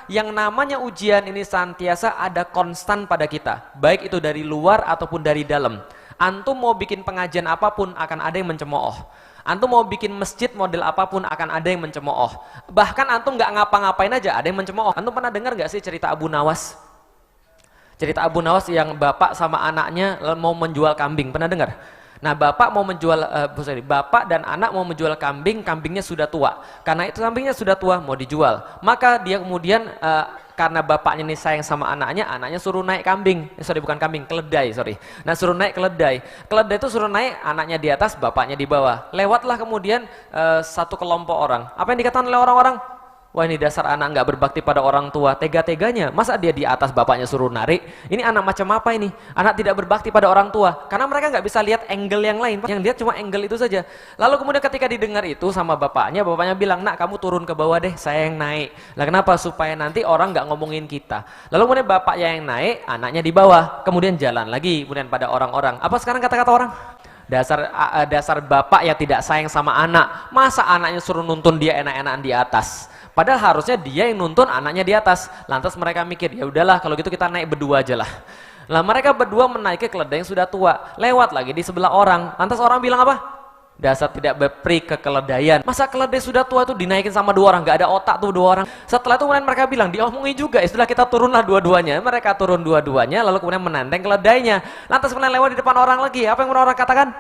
yang namanya ujian ini senantiasa ada konstan pada kita, baik itu dari luar ataupun dari dalam. Antum mau bikin pengajian apapun akan ada yang mencemooh. Antum mau bikin masjid model apapun akan ada yang mencemooh. Bahkan antum nggak ngapa-ngapain aja ada yang mencemooh. Antum pernah dengar nggak sih cerita Abu Nawas? Cerita Abu Nawas yang bapak sama anaknya mau menjual kambing, pernah dengar? Nah, bapak mau menjual, bapak dan anak mau menjual kambing, kambingnya sudah tua. Karena itu kambingnya sudah tua, mau dijual. Maka dia kemudian karena bapaknya ini sayang sama anaknya, anaknya suruh naik kambing. Bukan kambing, keledai, Nah, suruh naik keledai. Keledai itu suruh naik, anaknya di atas, bapaknya di bawah. Lewatlah kemudian satu kelompok orang. Apa yang dikatakan oleh orang-orang? Wah, ini dasar anak nggak berbakti pada orang tua, tega-teganya. Masa dia di atas bapaknya suruh narik? Ini anak macam apa ini? Anak tidak berbakti pada orang tua. Karena mereka nggak bisa lihat angle yang lain. Yang lihat cuma angle itu saja. Lalu kemudian ketika didengar itu sama bapaknya bilang, nak kamu turun ke bawah deh, saya yang naik. Lah kenapa? Supaya nanti orang nggak ngomongin kita. Lalu kemudian bapaknya yang naik, anaknya di bawah. Kemudian jalan lagi, kemudian pada orang-orang. Apa sekarang kata-kata orang? Dasar bapak yang tidak sayang sama anak. Masa anaknya suruh nuntun dia enak-enakan di atas? Padahal harusnya dia yang nuntun anaknya di atas. Lantas mereka mikir, ya udahlah kalau gitu kita naik berdua aja lah. Lah mereka berdua menaiki keledai yang sudah tua, lewat lagi di sebelah orang. Lantas orang bilang apa? Dasar tidak berperi kekeledaian. Masa keledai sudah tua itu dinaikin sama dua orang, gak ada otak tuh dua orang. Setelah itu kemudian mereka bilang, diomongin juga. Setelah kita turunlah dua-duanya, mereka turun dua-duanya, lalu kemudian menenteng keledainya. Lantas kemudian lewat di depan orang lagi. Apa yang orang katakan?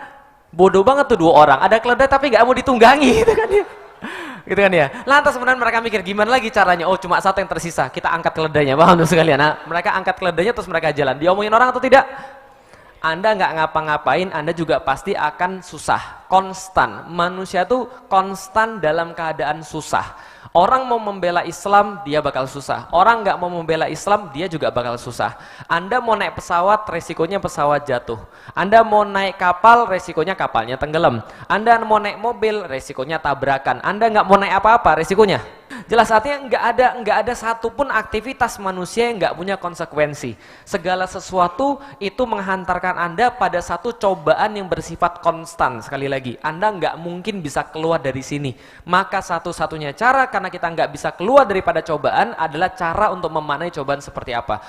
Bodoh banget tuh dua orang. Ada keledai tapi gak mau ditunggangi, gitu kan ya. Gitu kan ya. Lantas kemudian mereka mikir gimana lagi caranya? Oh, cuma satu yang tersisa. Kita angkat keledainya. Paham tuh sekalian. Nah, mereka angkat keledainya terus mereka jalan. Diomongin orang atau tidak? Anda nggak ngapa-ngapain, Anda juga pasti akan susah. Konstan. Manusia tuh konstan dalam keadaan susah. Orang mau membela Islam, dia bakal susah. Orang nggak mau membela Islam, dia juga bakal susah. Anda mau naik pesawat, resikonya pesawat jatuh. Anda mau naik kapal, resikonya kapalnya tenggelam. Anda mau naik mobil, resikonya tabrakan. Anda nggak mau naik apa-apa, resikonya jelas. Artinya nggak ada satupun aktivitas manusia yang nggak punya konsekuensi. Segala sesuatu itu menghantarkan Anda pada satu cobaan yang bersifat konstan. Sekali lagi, Anda nggak mungkin bisa keluar dari sini. Maka satu-satunya cara karena kita nggak bisa keluar daripada cobaan adalah cara untuk memaknai cobaan seperti apa.